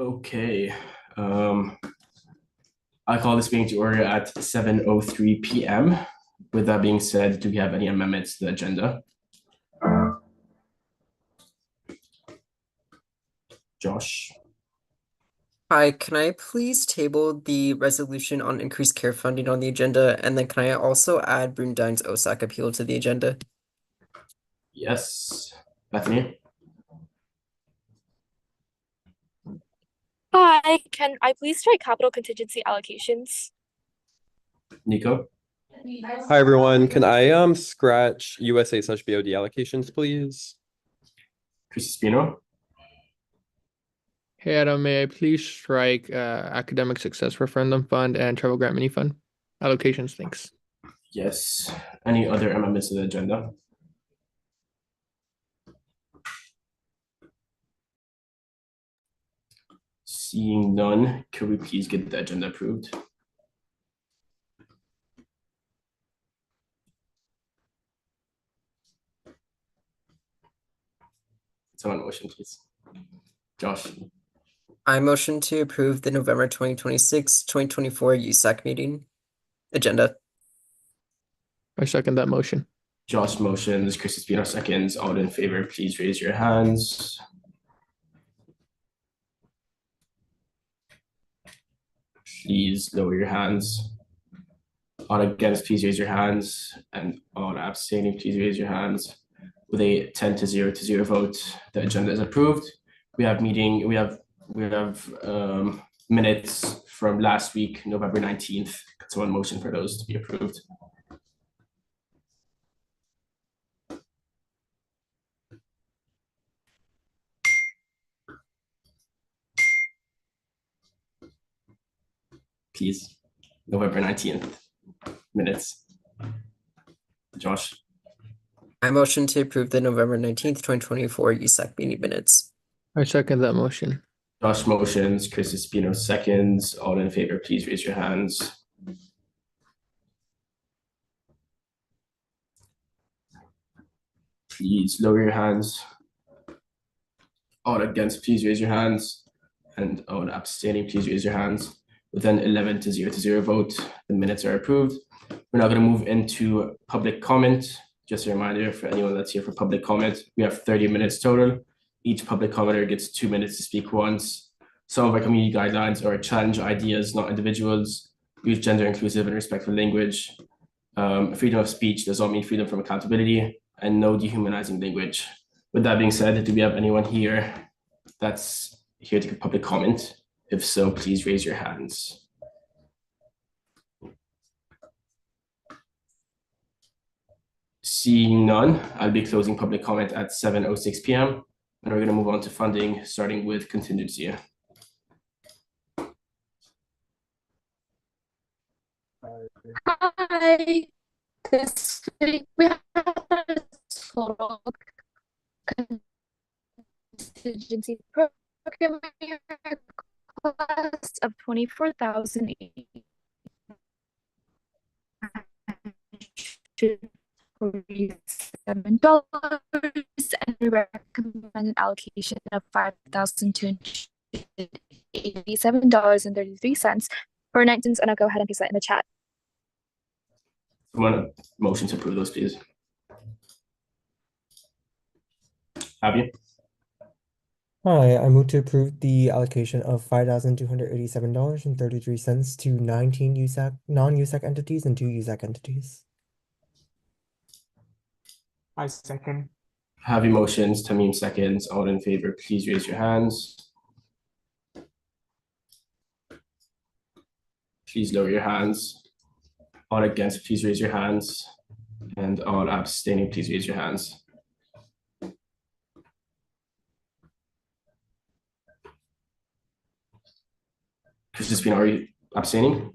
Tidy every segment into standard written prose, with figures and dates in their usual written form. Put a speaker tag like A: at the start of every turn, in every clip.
A: Okay. I call this meeting to order at 7:03 p.m. With that being said, do we have any amendments to the agenda? Josh?
B: Hi, can I please table the resolution on increased care funding on the agenda? And then can I also add Brundine's OSAC appeal to the agenda?
A: Yes. Bethany?
C: Hi, can I please strike capital contingency allocations?
A: Nico?
D: Hi everyone, can I scratch USA/BOD allocations, please?
A: Chris Spino?
E: Hey Adam, may I please strike Academic Success Referendum Fund and Travel Grant Mini Fund allocations? Thanks.
A: Yes. Any other amendments to the agenda? Seeing none, could we please get the agenda approved? Someone motion, please. Josh?
B: I motion to approve the November 2024 USAC meeting agenda.
E: I second that motion.
A: Josh motions, Chris Spino seconds. All in favor, please raise your hands. Please lower your hands. All against, please raise your hands. And all abstaining, please raise your hands. With a 10-0 vote, the agenda is approved. We have minutes from last week, November 19th. So one motion for those to be approved. Please, November 19th minutes. Josh?
B: I motion to approve the November 19th, 2024 USAC meeting minutes.
E: I second that motion.
A: Josh motions, Chris Espino seconds. All in favor, please raise your hands. Please lower your hands. All against, please raise your hands. And all abstaining, please raise your hands. With an 11-0 vote, the minutes are approved. We're now going to move into public comment. Just a reminder for anyone that's here for public comment, we have 30 minutes total. Each public commenter gets 2 minutes to speak once. Some of our community guidelines are challenge ideas, not individuals. Use gender inclusive and respectful language. Freedom of speech does not mean freedom from accountability, and no dehumanizing language. With that being said, do we have anyone here that's here to give public comment? If so, please raise your hands. Seeing none, I'll be closing public comment at 7:06 p.m. And we're going to move on to funding, starting with contingency.
C: Hi, this week we have a total contingency program request of $24,847 and we recommend an allocation of $5,287.33 for 19, and I'll go ahead and place that in the chat.
A: Someone motion to approve those, please. Abby?
F: Hi, I move to approve the allocation of $5,287.33 to 19 USAC non-USAC entities and 2 USAC entities.
G: I second.
A: Javi motions, Tamim seconds. All in favor, please raise your hands. Please lower your hands. All against, please raise your hands. And all abstaining, please raise your hands. Chris Espino, are you abstaining?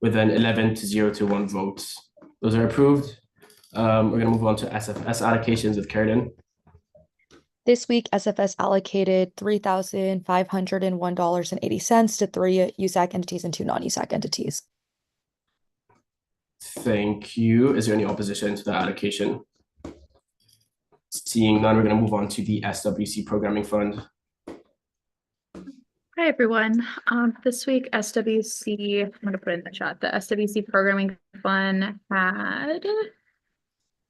A: With an 11-0 votes. Those are approved. We're going to move on to SFS allocations with Carolyn.
H: This week, SFS allocated $3,501.80 to 3 USAC entities and 2 non-USAC entities.
A: Thank you. Is there any opposition to the allocation? Seeing none, we're going to move on to the SWC Programming Fund.
G: Hi, everyone. This week, SWC, I'm going to put it in the chat, the SWC Programming Fund had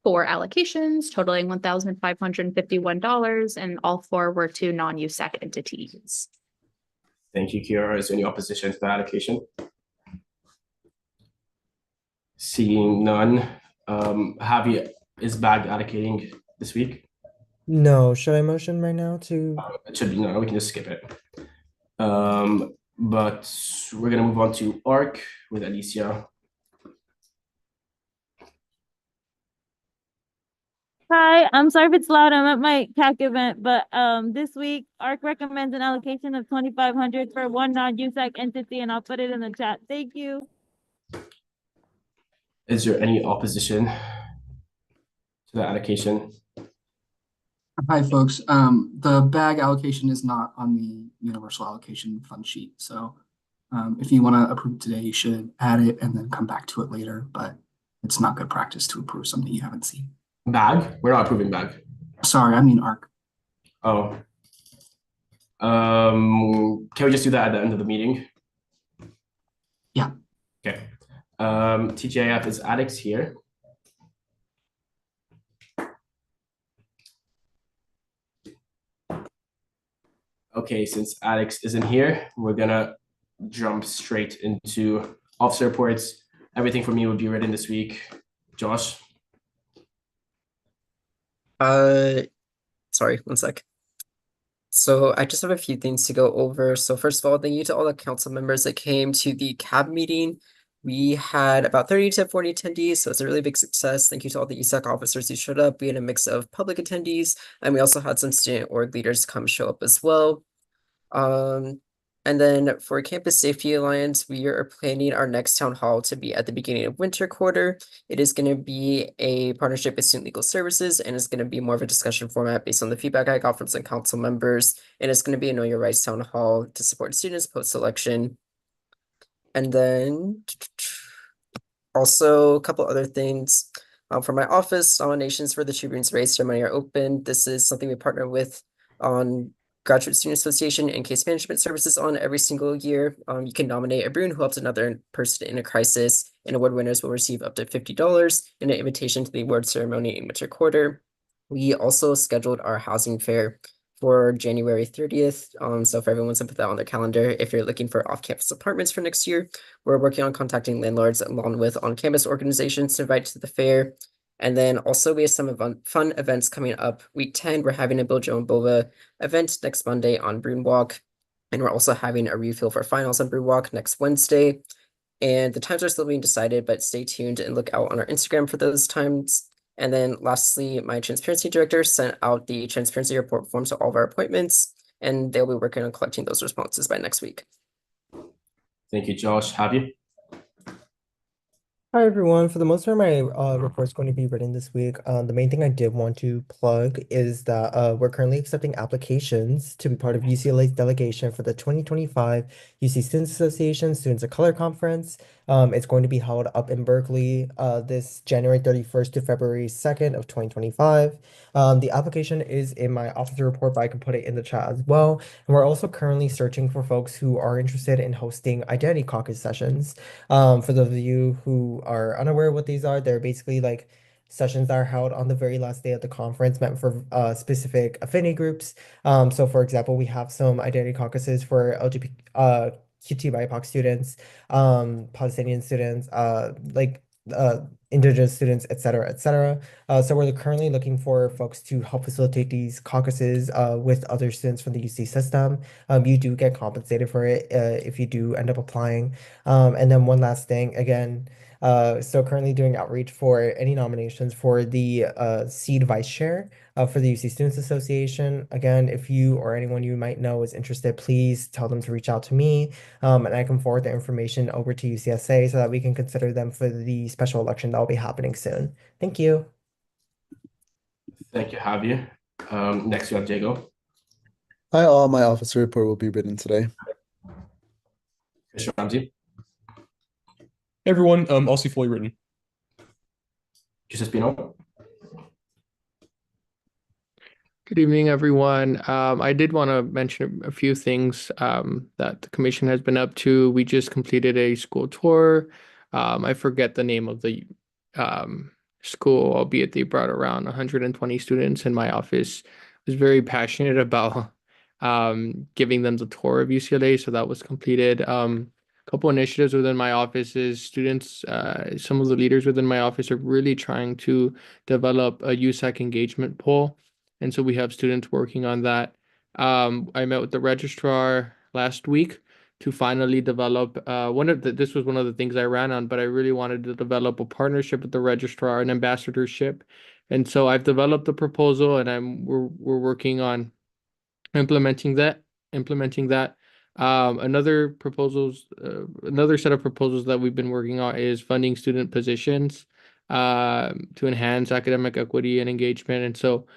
G: 4 allocations totaling $1,551, and all 4 were to non-USAC entities.
A: Thank you, Kiara. Is there any opposition to the allocation? Seeing none, Javi, is BAG allocating this week?
F: No, should I motion right now to?
A: It should be no, we can just skip it. But we're gonna move on to ARC with Alicia.
I: Hi, I'm sorry if it's loud. I'm at my CAC event, but this week ARC recommends an allocation of 2,500 for one non-USAC entity, and I'll put it in the chat. Thank you.
A: Is there any opposition to the allocation?
J: Hi, folks. The bag allocation is not on the universal allocation fund sheet. So if you want to approve today, you should add it and then come back to it later. But it's not good practice to approve something you haven't seen.
A: BAG? We're not approving BAG.
J: Sorry, I mean ARC.
A: Oh. Can we just do that at the end of the meeting?
J: Yeah.
A: Okay. TGIF, is Alex here? Okay, since Alex isn't here, we're gonna jump straight into officer reports. Everything from me will be written this week. Josh?
B: Sorry, one sec. So I just have a few things to go over. So first of all, thank you to all the council members that came to the CAB meeting. We had about 30 to 40 attendees, so it's a really big success. Thank you to all the USAC officers who showed up. We had a mix of public attendees, and we also had some student org leaders come show up as well. And then for Campus Safety Alliance, we are planning our next town hall to be at the beginning of winter quarter. It is going to be a partnership with Student Legal Services, and it's going to be more of a discussion format based on the feedback I got from some council members. And it's going to be a Know Your Rights town hall to support students post-election. And then also a couple other things. For my office, nominations for the Tribune's Race ceremony are open. This is something we partner with on Graduate Student Association and Case Management Services on every single year. You can nominate a Bruin who helps another person in a crisis, and award winners will receive up to $50 and an invitation to the award ceremony in winter quarter. We also scheduled our housing fair for January 30th. So for everyone to put that on their calendar, if you're looking for off-campus apartments for next year, we're working on contacting landlords along with on-campus organizations to invite to the fair. And then also we have some fun events coming up. Week 10, we're having a Bill Joe and Bova event next Monday on Bruin Walk. And we're also having a refill for finals on Bruin Walk next Wednesday. And the times are still being decided, but stay tuned and look out on our Instagram for those times. And then lastly, my transparency director sent out the transparency report forms to all of our appointments, and they'll be working on collecting those responses by next week.
A: Thank you, Josh. Have you?
F: Hi everyone. For the most part, my report's going to be written this week. The main thing I did want to plug is that we're currently accepting applications to be part of UCLA's delegation for the 2025 UC Students Association Students of Color Conference. It's going to be held up in Berkeley this January 31st to February 2nd of 2025. The application is in my officer report, but I can put it in the chat as well. And we're also currently searching for folks who are interested in hosting identity caucus sessions. For those of you who are unaware what these are, they're basically like sessions that are held on the very last day of the conference meant for specific affinity groups. So for example, we have some identity caucuses for LGBT QT BIPOC students, Palestinian students, Indigenous students, et cetera, et cetera. So we're currently looking for folks to help facilitate these caucuses with other students from the UC system. You do get compensated for it if you do end up applying. And then one last thing, again, so currently doing outreach for any nominations for the seed vice chair for the UC Students Association. Again, if you or anyone you might know is interested, please tell them to reach out to me, and I can forward the information over to UCSA so that we can consider them for the special election that will be happening soon. Thank you.
A: Thank you, Javier. Next we have Diego.
K: Hi all, my officer report will be written today.
A: Commissioner Ramsey.
L: Hey everyone, also fully written.
A: Justice Pino.
E: Good evening, everyone. I did want to mention a few things that the commission has been up to. We just completed a school tour. I forget the name of the school, albeit they brought around 120 students, and my office was very passionate about giving them the tour of UCLA. So that was completed. A couple initiatives within my office is students, some of the leaders within my office are really trying to develop a USAC engagement poll. And so we have students working on that. I met with the registrar last week to finally develop this was one of the things I ran on, but I really wanted to develop a partnership with the registrar, an ambassadorship. And so I've developed the proposal and we're working on implementing that. Another set of proposals that we've been working on is funding student positions to enhance academic equity and engagement. And so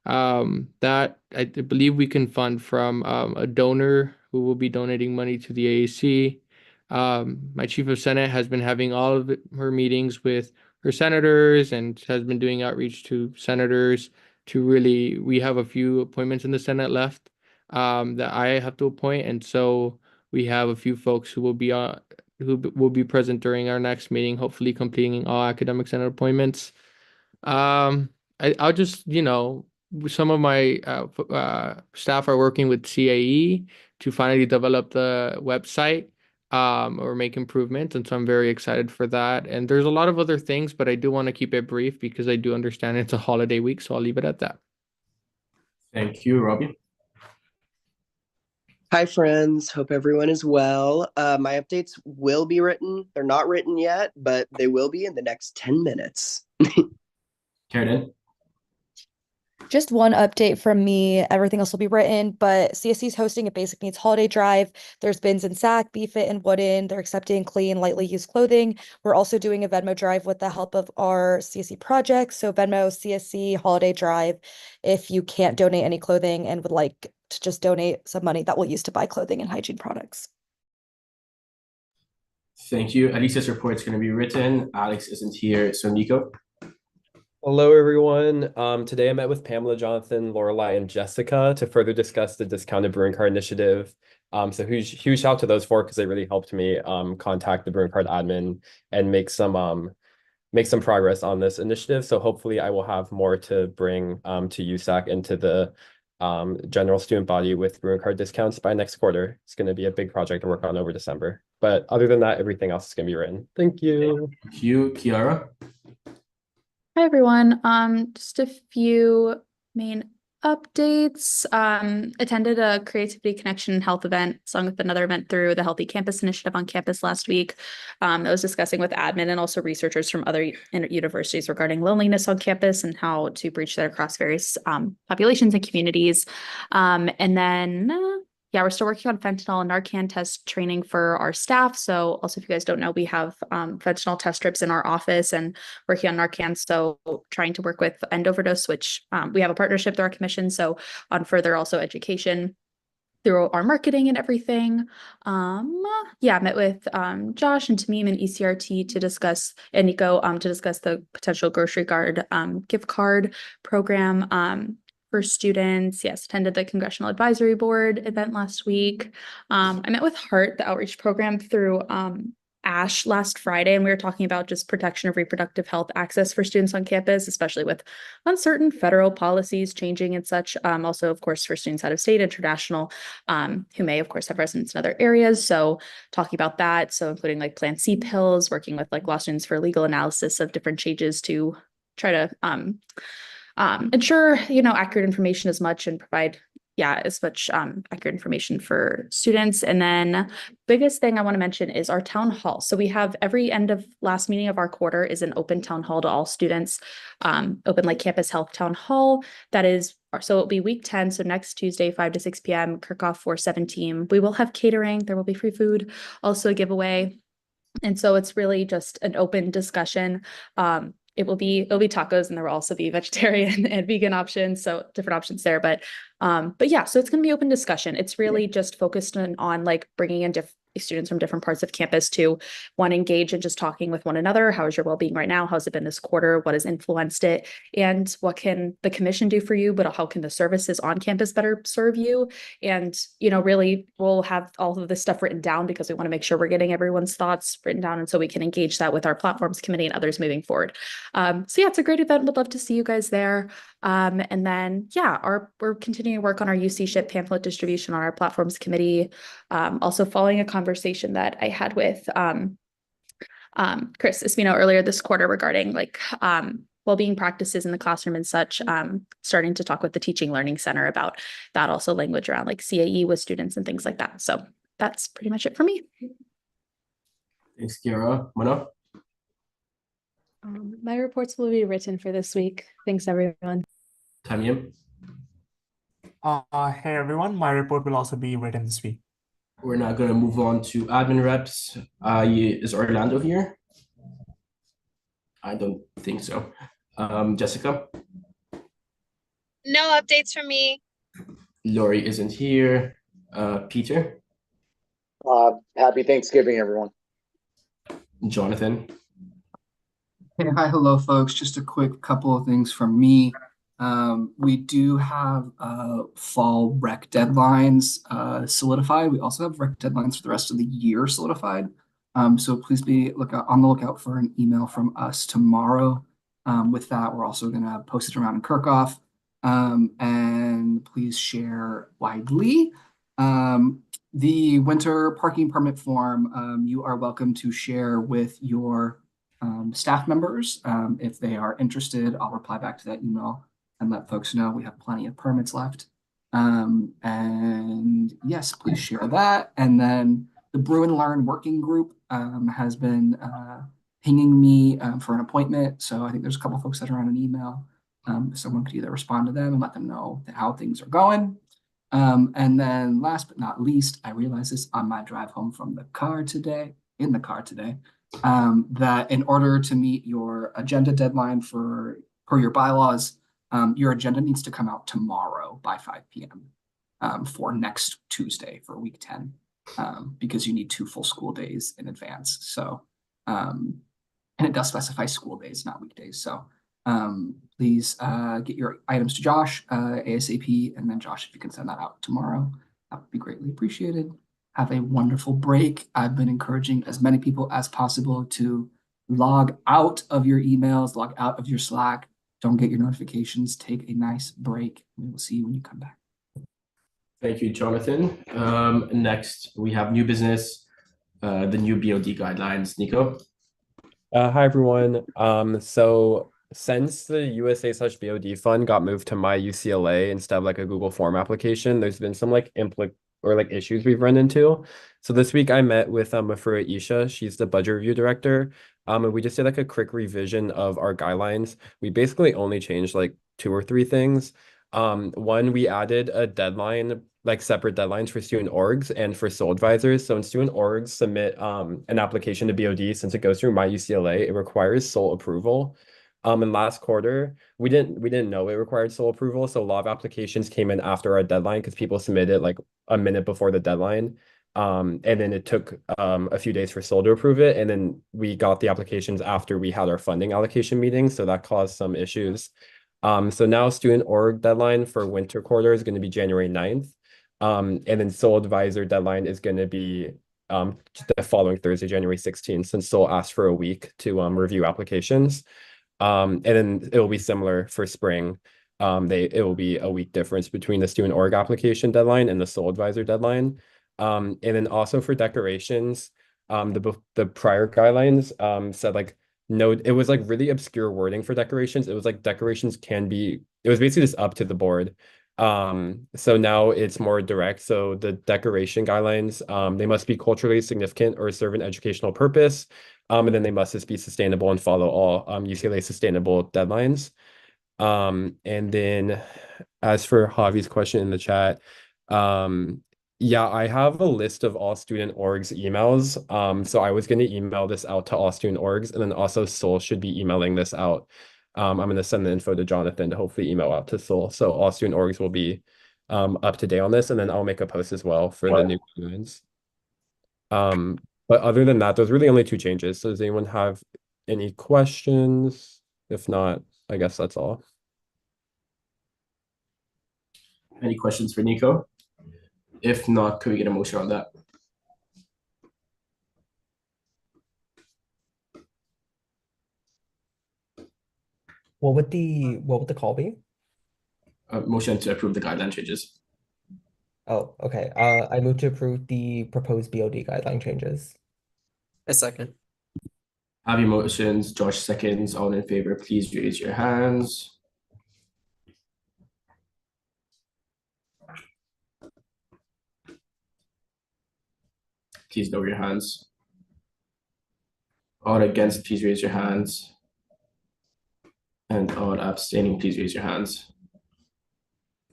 E: that I believe we can fund from a donor who will be donating money to the AAC. My chief of Senate has been having all of her meetings with her senators and has been doing outreach to senators we have a few appointments in the Senate left that I have to appoint. And so we have a few folks who will be present during our next meeting, hopefully completing all academic Senate appointments. I'll just, some of my staff are working with CAE to finally develop the website or make improvements. And so I'm very excited for that. And there's a lot of other things, but I do want to keep it brief because I do understand it's a holiday week. So I'll leave it at that.
A: Thank you, Robbie.
M: Hi, friends. Hope everyone is well. My updates will be written. They're not written yet, but they will be in the next 10 minutes.
A: Karen?
H: Just one update from me. Everything else will be written, but CSC is hosting a basic needs holiday drive. There's bins in SAC, BFIT, and Wooden. They're accepting clean, lightly used clothing. We're also doing a Venmo drive with the help of our CSC projects. So Venmo CSC holiday drive. If you can't donate any clothing and would like to just donate some money, that we'll use to buy clothing and hygiene products.
A: Thank you. Alicia's report is going to be written. Alex isn't here, so Nico.
D: Hello, everyone. Today I met with Pamela, Jonathan, Lorelai, and Jessica to further discuss the discounted brewing card initiative. So huge shout out to those four because they really helped me contact the brewing card admin and make some progress on this initiative. So hopefully I will have more to bring to USAC and to the general student body with brewing card discounts by next quarter. It's going to be a big project to work on over December. But other than that, everything else is going to be written. Thank you.
A: Thank you, Kiara.
G: Hi, everyone. Just a few main updates. Attended a Creativity Connection Health event, along with another event through the Healthy Campus Initiative on campus last week. I was discussing with admin and also researchers from other universities regarding loneliness on campus and how to breach that across various populations and communities. And then we're still working on fentanyl and Narcan test training for our staff. So also, if you guys don't know, we have fentanyl test strips in our office and working on Narcan. So trying to work with End Overdose, which we have a partnership through our commission. So on further also education through our marketing and everything. I met with Josh and Tamim and ECRT to discuss, and Nico to discuss the potential grocery card gift card program for students. Yes, attended the Congressional Advisory Board event last week. I met with HEART, the outreach program through ASH last Friday, and we were talking about just protection of reproductive health access for students on campus, especially with uncertain federal policies changing and such. Also, of course, for students out of state, international, who may, of course, have residence in other areas. So talking about that, so including like Plan C pills, working with like law students for legal analysis of different changes to try to ensure, accurate information as much and provide, as much accurate information for students. And then biggest thing I want to mention is our town hall. So we have every end of last meeting of our quarter is an open town hall to all students, open like campus health town hall. So it'll be week 10. So next Tuesday, 5 to 6 p.m. Kirchhoff 417. We will have catering. There will be free food, also a giveaway. And so it's really just an open discussion. It'll be tacos, and there will also be vegetarian and vegan options. So different options there, but so it's going to be open discussion. It's really just focused on like bringing in students from different parts of campus to one, engage in just talking with one another. How is your well-being right now? How's it been this quarter? What has influenced it? And what can the commission do for you? But how can the services on campus better serve you? And, really we'll have all of this stuff written down because we want to make sure we're getting everyone's thoughts written down. And so we can engage that with our platforms committee and others moving forward. So yeah, it's a great event. Would love to see you guys there. And then, we're continuing to work on our UC ship pamphlet distribution on our platforms committee. Also following a conversation that I had with Chris Espino earlier this quarter regarding well-being practices in the classroom and such, starting to talk with the Teaching Learning Center about that, also language around like CAE with students and things like that. So that's pretty much it for me.
A: Thanks, Kiara. Mona?
N: My reports will be written for this week. Thanks, everyone.
A: Tamim?
O: Hey everyone, my report will also be written this week.
A: We're now going to move on to admin reps. Is Orlando here? I don't think so. Jessica?
P: No updates from me.
A: Lori isn't here. Peter?
Q: Happy Thanksgiving, everyone.
A: Jonathan?
J: Hey, hi, hello, folks. Just a quick couple of things from me. We do have fall rec deadlines solidified. We also have rec deadlines for the rest of the year solidified. So please be on the lookout for an email from us tomorrow. With that, we're also going to post it around in Kirkhoff. And please share widely. The winter parking permit form, you are welcome to share with your staff members. If they are interested, I'll reply back to that email and let folks know we have plenty of permits left. And yes, please share that. And then the Brew and Learn working group has been pinging me for an appointment. So I think there's a couple folks that are on an email. Someone could either respond to them and let them know how things are going. And then last but not least, I realized this on my drive home from the car today, that in order to meet your agenda deadline per your bylaws, your agenda needs to come out tomorrow by 5 p.m. For next Tuesday for week 10, because you need 2 full school days in advance. So, and it does specify school days, not weekdays. So please get your items to Josh ASAP, and then Josh, if you can send that out tomorrow, that would be greatly appreciated. Have a wonderful break. I've been encouraging as many people as possible to log out of your emails, log out of your Slack. Don't get your notifications. Take a nice break. We will see you when you come back.
A: Thank you, Jonathan. Next, we have new business, the new BOD guidelines. Nico?
D: Hi, everyone. So since the USA/BOD fund got moved to my UCLA instead of like a Google Form application, there's been some issues we've run into. So this week I met with Mafrua Isha. She's the budget review director. And we just did like a quick revision of our guidelines. We basically only changed like 2 or 3 things. One, we added a deadline, like separate deadlines for student orgs and for sole advisors. So when student orgs submit an application to BOD, since it goes through my UCLA, it requires sole approval. And last quarter, we didn't know it required sole approval. So a lot of applications came in after our deadline because people submitted like a minute before the deadline. And then it took a few days for sole to approve it. And then we got the applications after we had our funding allocation meeting. So that caused some issues. So now student org deadline for winter quarter is going to be January 9th. And then sole advisor deadline is going to be the following Thursday, January 16th, since Sole asked for a week to review applications. And then it will be similar for spring. It will be a week difference between the student org application deadline and the sole advisor deadline. And then also for decorations, the prior guidelines said like no, it was like really obscure wording for decorations. It was like decorations it was basically just up to the board. So now it's more direct. So the decoration guidelines, they must be culturally significant or serve an educational purpose. And then they must just be sustainable and follow all UCLA sustainable deadlines. And then as for Javi's question in the chat, yeah, I have a list of all student orgs emails. So I was going to email this out to all student orgs, and then also Sol should be emailing this out. I'm going to send the info to Jonathan to hopefully email out to Sol. So all student orgs will be up to date on this, and then I'll make a post as well for the new guidelines. But other than that, there's really only two changes. So does anyone have any questions? If not, I guess that's all.
A: Any questions for Nico? If not, could we get a motion on that?
F: What would the call be?
A: A motion to approve the guideline changes.
F: Oh, okay. I move to approve the proposed BOD guideline changes.
B: A second.
A: Have your motions, Josh seconds, all in favor, please raise your hands. Please lower your hands. All against, please raise your hands. And all abstaining, please raise your hands.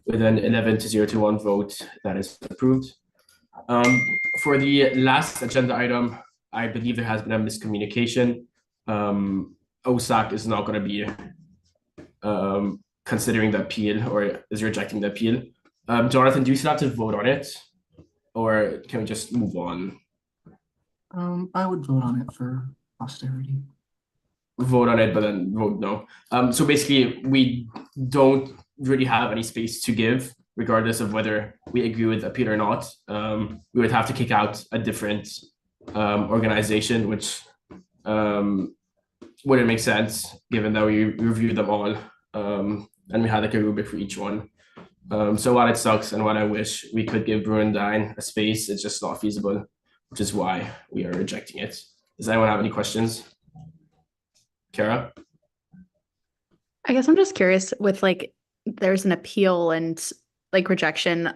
A: With an 11 to 0 to 1 vote, that is approved. For the last agenda item, I believe there has been a miscommunication. USAC is not going to be considering the appeal or is rejecting the appeal. Jonathan, do you still have to vote on it? Or can we just move on?
J: I would vote on it for posterity.
A: Vote on it, but then vote no. So basically, we don't really have any space to give, regardless of whether we agree with the appeal or not. We would have to kick out a different organization, which wouldn't make sense given that we reviewed them all and we had like a rubric for each one. So while it sucks and while I wish we could give Brew & Dine a space, it's just not feasible, which is why we are rejecting it. Does anyone have any questions? Kara?
G: I guess I'm just curious with like there's an appeal and like rejection,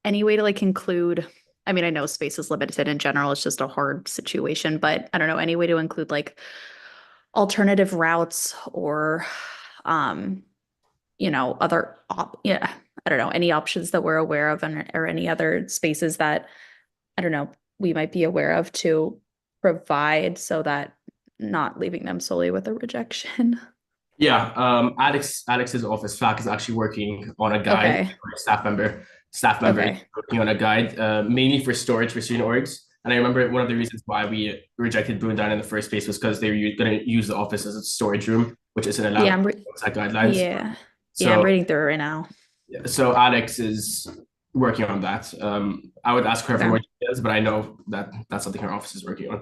G: any way to like include, I mean, I know space is limited in general, it's just a hard situation, but I don't know, any way to include like alternative routes or you know, other I don't know, any options that we're aware of or any other spaces that I don't know, we might be aware of to provide so that not leaving them solely with a rejection.
A: Yeah, Alex's office, FAC, is actually working on a guide.
G: Okay.
A: For a staff member
G: Okay.
A: is working on a guide, mainly for storage for student orgs. And I remember one of the reasons why we rejected Brew & Dine in the first place was because they were going to use the office as a storage room, which isn't allowed
G: Yeah,
A: outside guidelines.
G: yeah,
A: So,
G: I'm reading through it right now.
A: so Alex is working on that. I would ask her for
G: Okay.
A: more details, but I know that that's something her office is working on.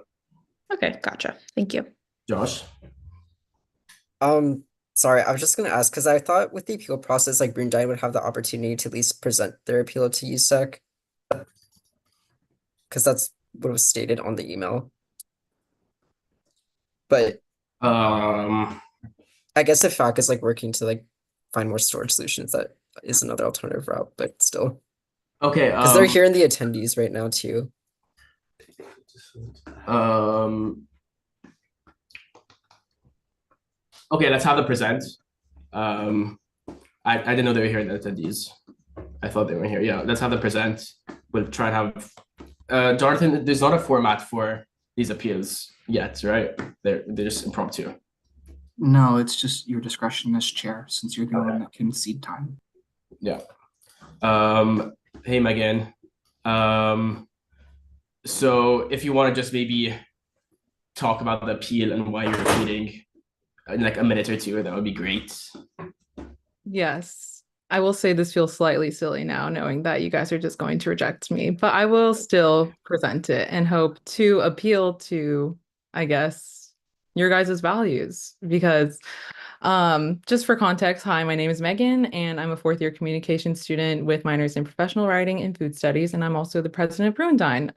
G: Okay, gotcha. Thank you.
A: Josh?
B: Sorry, I was just gonna ask because I thought with the appeal process, like Brew & Dine would have the opportunity to at least present their appeal to USAC. Because that's what was stated on the email. But I guess if FAC is like working to like find more storage solutions, that is another alternative route, but still.
A: Okay.
B: Because they're here in the attendees right now too.
A: Okay, let's have them present. I didn't know they were here in the attendees. I thought they were here. Yeah, let's have them present. We'll try and have Jonathan, there's not a format for these appeals yet, right? They're just impromptu.
J: No, it's just your discretion as chair, since you're the one that can cede time.
A: Yeah. Hey, Megan. So if you want to just maybe talk about the appeal and why you're appealing in like a minute or two, that would be great.
P: Yes, I will say this feels slightly silly now, knowing that you guys are just going to reject me, but I will still present it and hope to appeal to, I guess, your guys' values. Because just for context, hi, my name is Megan, and I'm a fourth year communication student with minors in professional writing and food studies, and I'm also the president of Brew & Dine.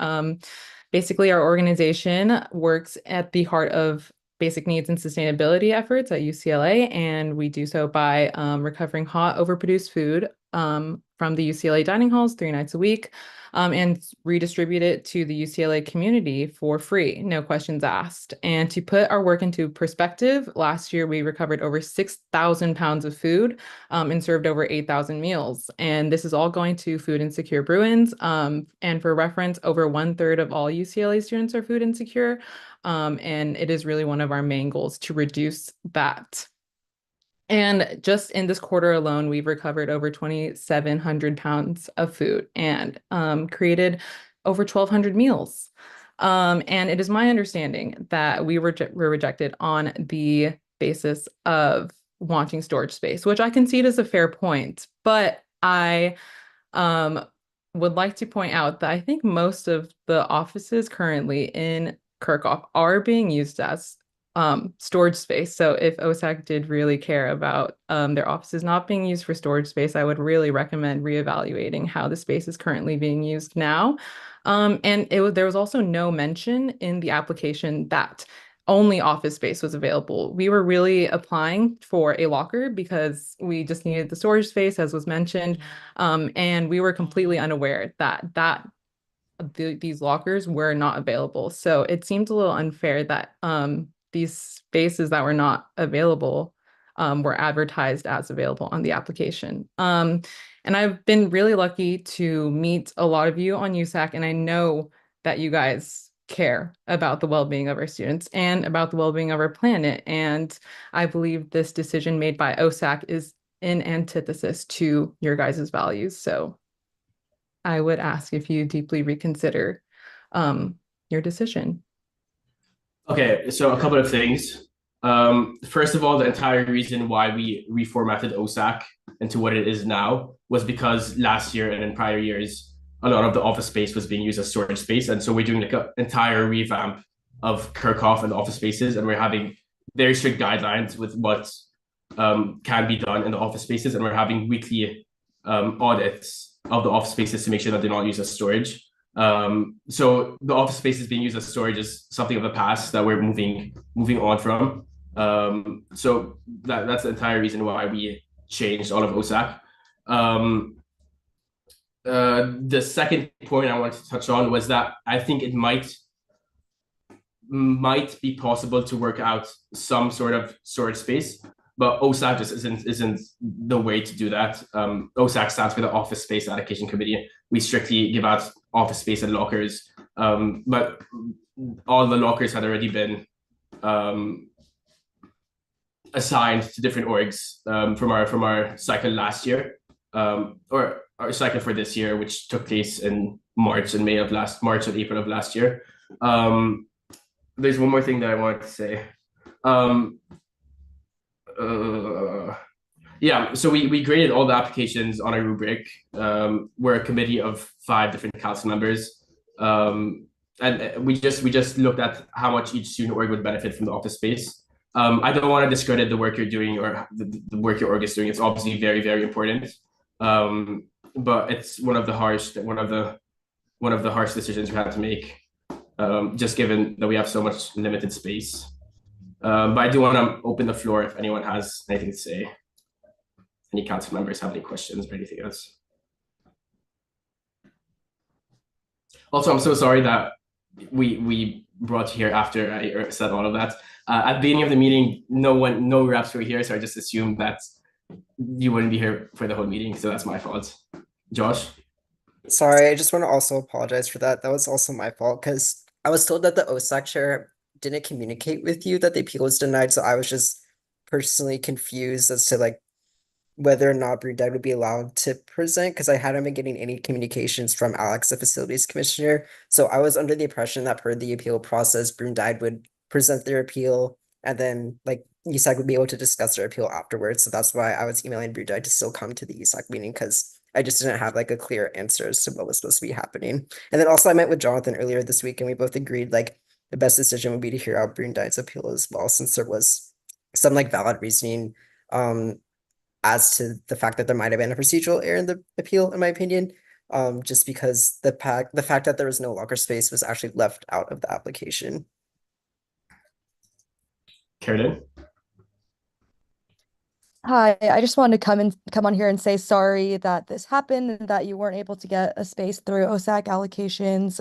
P: Basically, our organization works at the heart of basic needs and sustainability efforts at UCLA, and we do so by recovering hot, overproduced food from the UCLA dining halls 3 nights a week and redistribute it to the UCLA community for free, no questions asked. And to put our work into perspective, last year we recovered over 6,000 pounds of food and served over 8,000 meals. And this is all going to food insecure Bruins. And for reference, over 1/3 of all UCLA students are food insecure. And it is really one of our main goals to reduce that. And just in this quarter alone, we've recovered over 2,700 pounds of food and created over 1,200 meals. And it is my understanding that we were rejected on the basis of wanting storage space, which I concede is a fair point. But I would like to point out that I think most of the offices currently in Kirkhoff are being used as storage space. So if OSAC did really care about their offices not being used for storage space, I would really recommend reevaluating how the space is currently being used now. And there was also no mention in the application that only office space was available. We were really applying for a locker because we just needed the storage space, as was mentioned. And we were completely unaware that these lockers were not available. So it seemed a little unfair that these spaces that were not available were advertised as available on the application. And I've been really lucky to meet a lot of you on USAC, and I know that you guys care about the well-being of our students and about the well-being of our planet. And I believe this decision made by OSAC is in antithesis to your guys' values. So I would ask if you deeply reconsider your decision.
A: Okay, so a couple of things. First of all, the entire reason why we reformatted OSAC into what it is now was because last year and in prior years, a lot of the office space was being used as storage space. And so we're doing like an entire revamp of Kirkhoff and office spaces, and we're having very strict guidelines with what can be done in the office spaces, and we're having weekly audits of the office spaces to make sure that they're not used as storage. So the office spaces being used as storage is something of the past that we're moving on from. So that's the entire reason why we changed all of OSAC. The second point I wanted to touch on was that I think it might be possible to work out some sort of storage space, but OSAC just isn't the way to do that. OSAC stands for the Office Space Allocation Committee. We strictly give out office space and lockers, but all the lockers had already been assigned to different orgs from our cycle last year, or our cycle for this year, which took place in March and April of last year. There's one more thing that I wanted to say. Yeah, so we graded all the applications on a rubric. We're a committee of 5 different council members, and we just looked at how much each student org would benefit from the office space. I don't want to discredit the work you're doing or the work your org is doing. It's obviously very, very important, but it's one of the harsh decisions we had to make, just given that we have so much limited space. But I do want to open the floor if anyone has anything to say. Any council members have any questions or anything else? Also, I'm so sorry that we brought you here after I said all of that. At the beginning of the meeting, no reps were here, so I just assumed that you wouldn't be here for the whole meeting, so that's my fault. Josh?
B: Sorry, I just want to also apologize for that. That was also my fault because I was told that the OSAC chair didn't communicate with you that the appeal was denied, so I was just personally confused as to like whether or not Brewdad would be allowed to present because I hadn't been getting any communications from Alex, the facilities commissioner. So I was under the impression that per the appeal process, Brewdad would present their appeal and then like USAC would be able to discuss their appeal afterwards. So that's why I was emailing Brewdad to still come to the USAC meeting because I just didn't have like a clear answer as to what was supposed to be happening. And then also I met with Jonathan earlier this week and we both agreed like the best decision would be to hear out Brewdad's appeal as well, since there was some like valid reasoning as to the fact that there might have been a procedural error in the appeal, in my opinion, just because the fact that there was no locker space was actually left out of the application.
A: Carolyn?
H: Hi, I just wanted to come on here and say sorry that this happened and that you weren't able to get a space through OSAC allocations.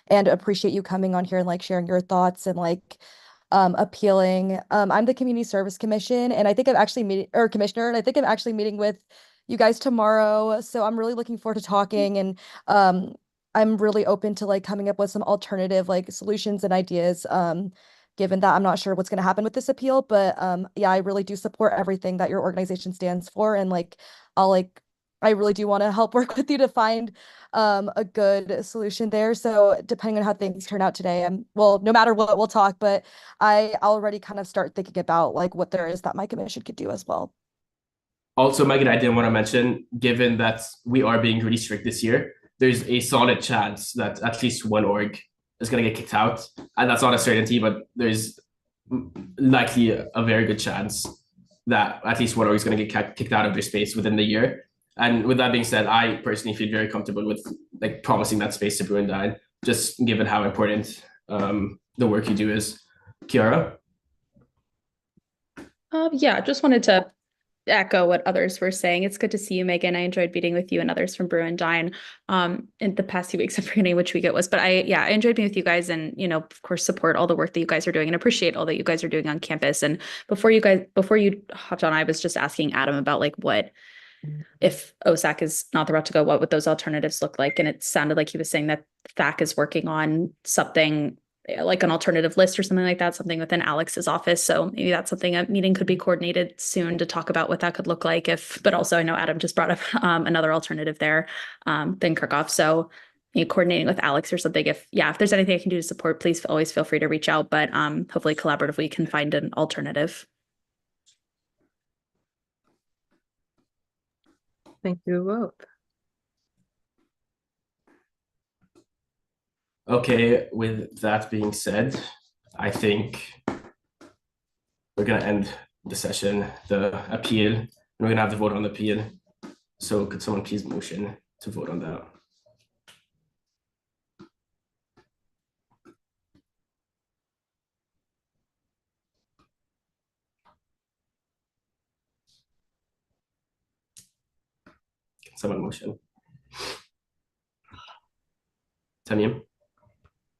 H: And appreciate you coming on here and like sharing your thoughts and like appealing. I'm the Community Service Commission and I think I'm actually Commissioner, and I think I'm actually meeting with you guys tomorrow. So I'm really looking forward to talking and I'm really open to like coming up with some alternative like solutions and ideas. Given that I'm not sure what's going to happen with this appeal, but yeah, I really do support everything that your organization stands for, and like I'll like I really do want to help work with you to find a good solution there. So depending on how things turn out today, well, no matter what, we'll talk, but I already kind of start thinking about like what there is that my commission could do as well.
A: Also, Megan, I did want to mention, given that we are being really strict this year, there's a solid chance that at least one org is going to get kicked out. And that's not a certainty, but there's likely a very good chance that at least one org is going to get kicked out of their space within the year. And with that being said, I personally feel very comfortable with like promising that space to Brew and Dine, just given how important the work you do is. Kiara?
G: Yeah, just wanted to echo what others were saying. It's good to see you, Megan. I enjoyed meeting with you and others from Brew and Dine in the past few weeks. I'm forgetting which week it was, but I enjoyed being with you guys and, of course, support all the work that you guys are doing and appreciate all that you guys are doing on campus. And before you hopped on, I was just asking Adam about like what, if OSAC is not the route to go, what would those alternatives look like? And it sounded like he was saying that THAC is working on something like an alternative list or something like that, something within Alex's office. So maybe that's something a meeting could be coordinated soon to talk about what that could look like. But also I know Adam just brought up another alternative there than Kirchhoff. So coordinating with Alex or something. If there's anything I can do to support, please always feel free to reach out. But hopefully collaboratively we can find an alternative.
P: Thank you both.
A: Okay, with that being said, I think we're gonna end the session, the appeal, and we're gonna have to vote on the appeal. So could someone please motion to vote on that? Can someone motion? Tamim?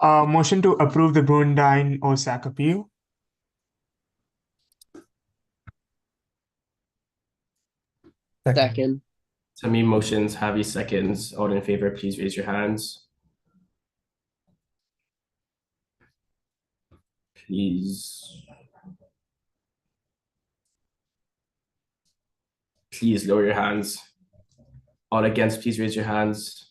O: Motion to approve the Brew and Dine OSAC appeal.
M: Second.
A: Tamim motions, Javi seconds. All in favor, please raise your hands. Please lower your hands. All against, please raise your hands.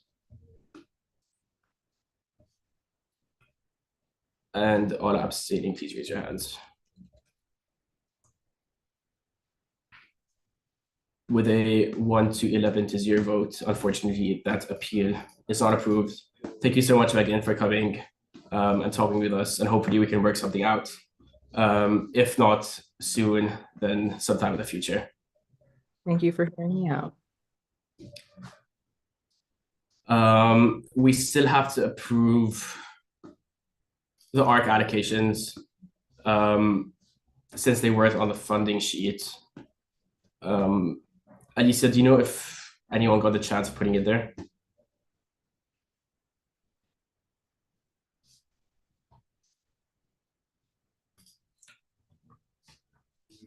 A: And all abstaining, please raise your hands. With a 1 to 11 to 0 vote, unfortunately, that appeal is not approved. Thank you so much, Megan, for coming and talking with us, and hopefully we can work something out. If not soon, then sometime in the future.
P: Thank you for hearing me out.
A: We still have to approve the ARC allocations since they weren't on the funding sheet. Alisa, do you know if anyone got the chance of putting it there?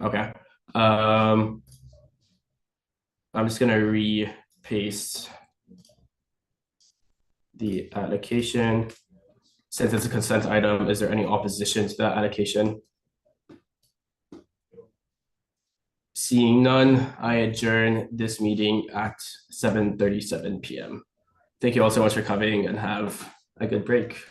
A: Okay. I'm just gonna re-paste the allocation. Since it's a consent item, is there any opposition to that allocation? Seeing none, I adjourn this meeting at 7:37 p.m. Thank you all so much for coming and have a good break.